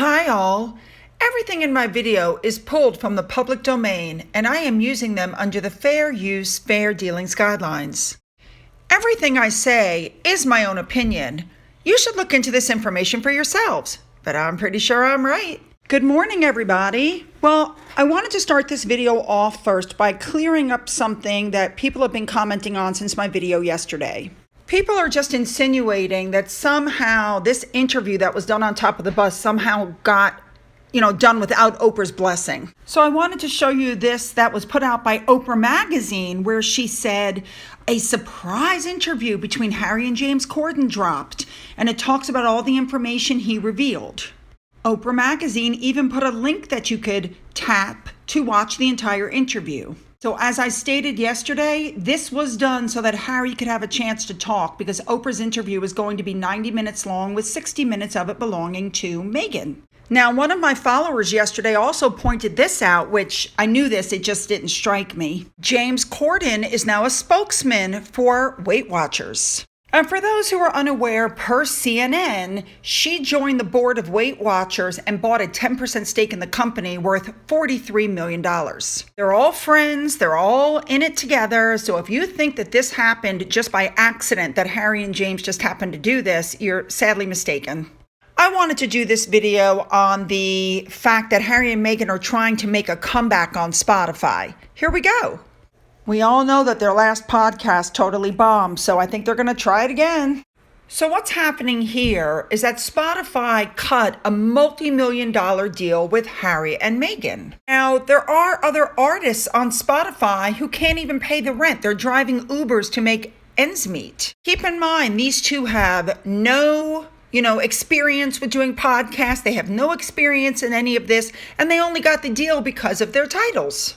Hi all. Everything in my video is pulled from the public domain and I am using them under the Fair Use, Fair Dealings guidelines. Everything I say is my own opinion. You should look into this information for yourselves, but I'm pretty sure I'm right. Good morning, everybody. Well, I wanted to start this video off first by clearing up something that people have been commenting on since my video yesterday. People are just insinuating that somehow this interview that was done on top of the bus somehow got, done without Oprah's blessing. So I wanted to show you this that was put out by Oprah magazine, where she said a surprise interview between Harry and James Corden dropped, and it talks about all the information he revealed. Oprah magazine even put a link that you could tap to watch the entire interview. So as I stated yesterday, this was done so that Harry could have a chance to talk, because Oprah's interview is going to be 90 minutes long with 60 minutes of it belonging to Meghan. Now, one of my followers yesterday also pointed this out, which I knew this, it just didn't strike me. James Corden is now a spokesman for Weight Watchers. And for those who are unaware, per CNN, she joined the board of Weight Watchers and bought a 10% stake in the company worth $43 million. They're all friends. They're all in it together. So if you think that this happened just by accident, that Harry and James just happened to do this, you're sadly mistaken. I wanted to do this video on the fact that Harry and Meghan are trying to make a comeback on Spotify. Here we go. We all know that their last podcast totally bombed, so I think they're going to try it again. So what's happening here is that Spotify cut a multi-million-dollar deal with Harry and Meghan. Now, there are other artists on Spotify who can't even pay the rent. They're driving Ubers to make ends meet. Keep in mind, these two have no experience with doing podcasts. They have no experience in any of this, and they only got the deal because of their titles.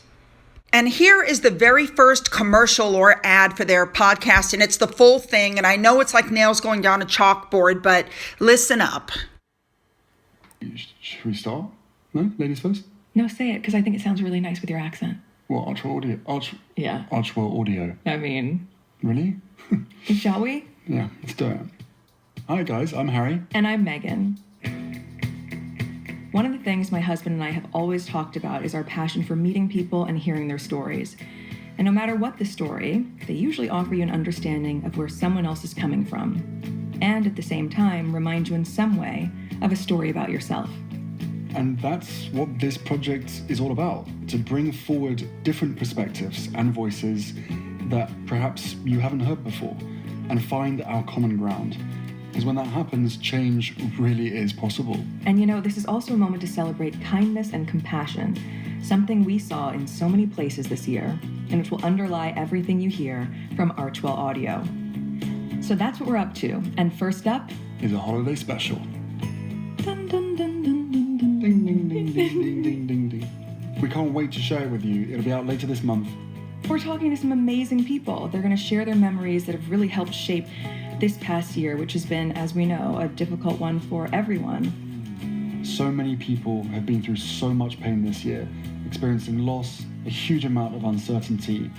And here is the very first commercial or ad for their podcast, and it's the full thing. And I know it's like nails going down a chalkboard, but listen up. Should we start? No? Ladies first? No, say it, because I think it sounds really nice with your accent. What, Archwell Audio? Yeah. Archwell Audio. I mean... Really? Shall we? Yeah, let's do it. Hi guys, I'm Harry. And I'm Meghan. One of the things my husband and I have always talked about is our passion for meeting people and hearing their stories. And no matter what the story, they usually offer you an understanding of where someone else is coming from. And at the same time, remind you in some way of a story about yourself. And that's what this project is all about, to bring forward different perspectives and voices that perhaps you haven't heard before, and find our common ground. Because when that happens, change really is possible. And this is also a moment to celebrate kindness and compassion, something we saw in so many places this year, and which will underlie everything you hear from Archwell Audio. So that's what we're up to. And first up is a holiday special. Dun, dun, dun, dun, dun, dun. Ding, ding, ding, ding, ding, ding, ding, ding. We can't wait to share it with you. It'll be out later this month. We're talking to some amazing people. They're going to share their memories that have really helped shape this past year, which has been, as we know, a difficult one for everyone. So many people have been through so much pain this year, experiencing loss, a huge amount of uncertainty.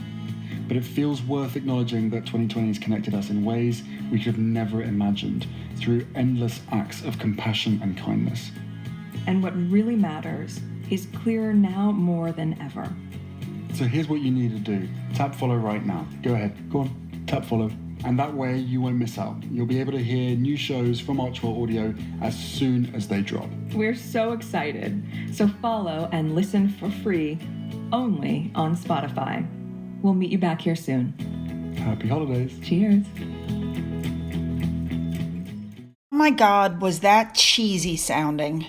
But it feels worth acknowledging that 2020 has connected us in ways we could have never imagined, through endless acts of compassion and kindness. And what really matters is clearer now more than ever. So here's what you need to do. Tap follow right now. Go ahead. Go on. Tap follow. And that way you won't miss out. You'll be able to hear new shows from Archwell Audio as soon as they drop. We're so excited. So follow and listen for free only on Spotify. We'll meet you back here soon. Happy holidays. Cheers. Oh my God, was that cheesy sounding?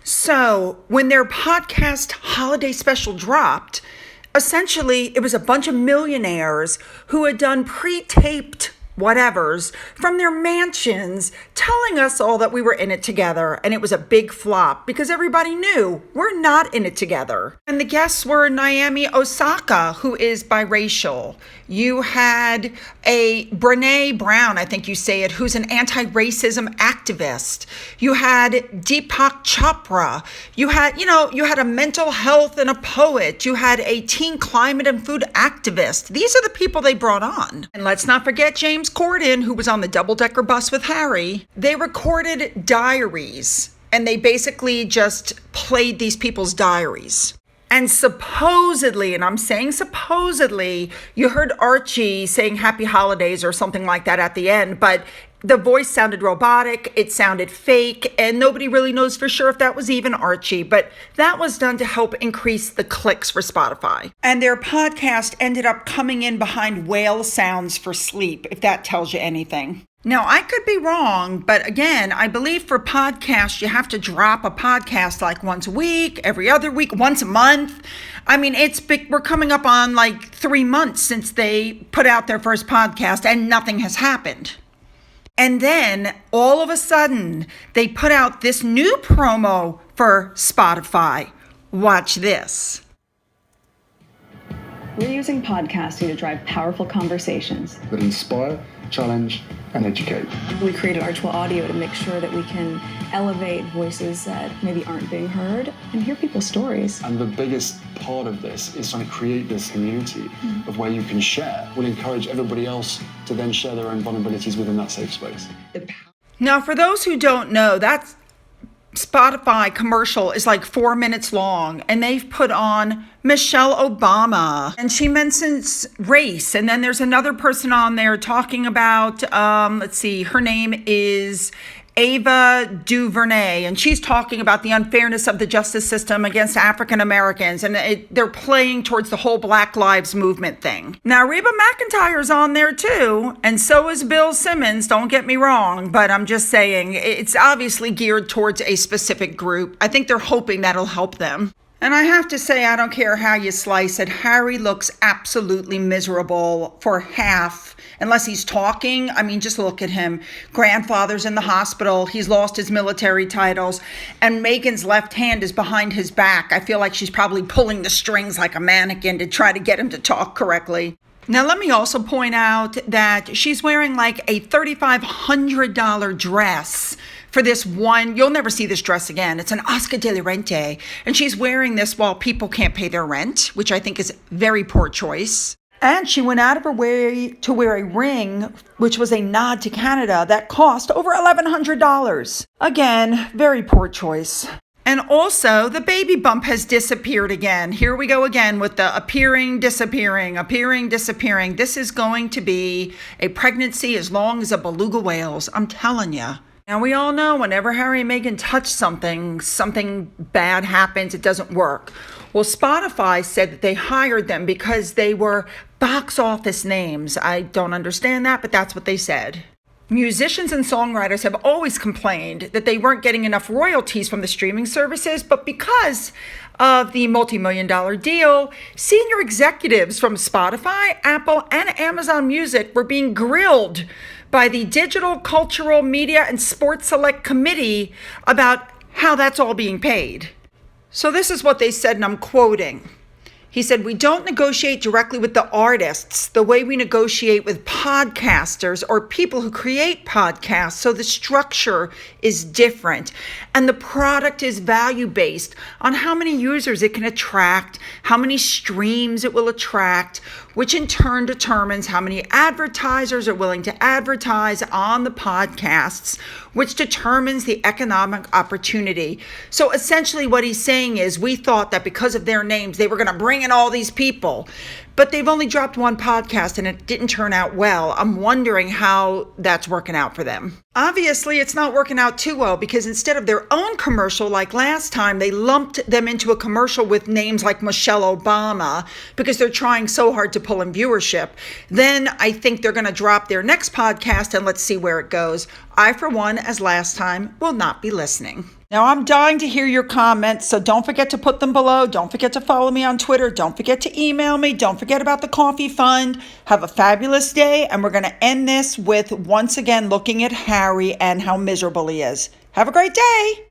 So when their podcast holiday special dropped, essentially, it was a bunch of millionaires who had done pre-taped whatevers from their mansions telling us all that we were in it together. And it was a big flop because everybody knew we're not in it together. And the guests were Naomi Osaka, who is biracial. You had a Brene Brown, I think you say it, who's an anti-racism activist. You had Deepak Chopra. You had a mental health and a poet. You had a teen climate and food activist. These are the people they brought on. And let's not forget James Corden, who was on the double-decker bus with Harry. They recorded diaries and they basically just played these people's diaries. And supposedly, and I'm saying supposedly, you heard Archie saying happy holidays or something like that at the end, but the voice sounded robotic, it sounded fake, and nobody really knows for sure if that was even Archie, but that was done to help increase the clicks for Spotify. And their podcast ended up coming in behind whale sounds for sleep, if that tells you anything. Now, I could be wrong, but again, I believe for podcasts, you have to drop a podcast like once a week, every other week, once a month. I mean, we're coming up on like 3 months since they put out their first podcast and nothing has happened. And then all of a sudden, they put out this new promo for Spotify. Watch this. We're using podcasting to drive powerful conversations that inspire, challenge, and educate. We created Archwell Audio to make sure that we can elevate voices that maybe aren't being heard and hear people's stories. And the biggest part of this is trying to create this community of where you can share. We'll encourage everybody else to then share their own vulnerabilities within that safe space. Now, for those who don't know, that Spotify commercial is like 4 minutes long, and they've put on Michelle Obama, and she mentions race, and then there's another person on there talking about, her name is Ava DuVernay, and she's talking about the unfairness of the justice system against African Americans, and they're playing towards the whole Black Lives Movement thing. Now, Reba McEntire's on there too, and so is Bill Simmons, don't get me wrong, but I'm just saying, it's obviously geared towards a specific group. I think they're hoping that'll help them. And I have to say, I don't care how you slice it, Harry looks absolutely miserable for half, unless he's talking. I mean, just look at him. Grandfather's in the hospital. He's lost his military titles. And Meghan's left hand is behind his back. I feel like she's probably pulling the strings like a mannequin to try to get him to talk correctly. Now, let me also point out that she's wearing like a $3,500 dress for this one. You'll never see this dress again. It's an Oscar de la Renta. And she's wearing this while people can't pay their rent, which I think is very poor choice. And she went out of her way to wear a ring, which was a nod to Canada, that cost over $1,100. Again, very poor choice. And also, the baby bump has disappeared again. Here we go again with the appearing, disappearing, appearing, disappearing. This is going to be a pregnancy as long as a beluga whale's. I'm telling you. Now, we all know whenever Harry and Meghan touch something bad happens, it doesn't work. Well, Spotify said that they hired them because they were box office names. I don't understand that, but that's what they said. Musicians and songwriters have always complained that they weren't getting enough royalties from the streaming services, but because of the multi-million-dollar deal, senior executives from Spotify, Apple, and Amazon Music were being grilled by the Digital, Cultural, Media, and Sports Select Committee about how that's all being paid. So this is what they said, and I'm quoting. He said, "We don't negotiate directly with the artists the way we negotiate with podcasters or people who create podcasts. So the structure is different. And the product is value-based on how many users it can attract, how many streams it will attract, which in turn determines how many advertisers are willing to advertise on the podcasts, which determines the economic opportunity." So essentially what he's saying is, we thought that because of their names, they were going to bring in all these people, but they've only dropped one podcast and it didn't turn out well. I'm wondering how that's working out for them. Obviously, it's not working out too well because instead of their own commercial like last time, they lumped them into a commercial with names like Michelle Obama because they're trying so hard to pull in viewership. Then I think they're going to drop their next podcast and let's see where it goes. I, for one, as last time, will not be listening. Now, I'm dying to hear your comments, so don't forget to put them below. Don't forget to follow me on Twitter. Don't forget to email me. Don't forget about the coffee fund. Have a fabulous day, and we're going to end this with, once again, looking at Harry and how miserable he is. Have a great day.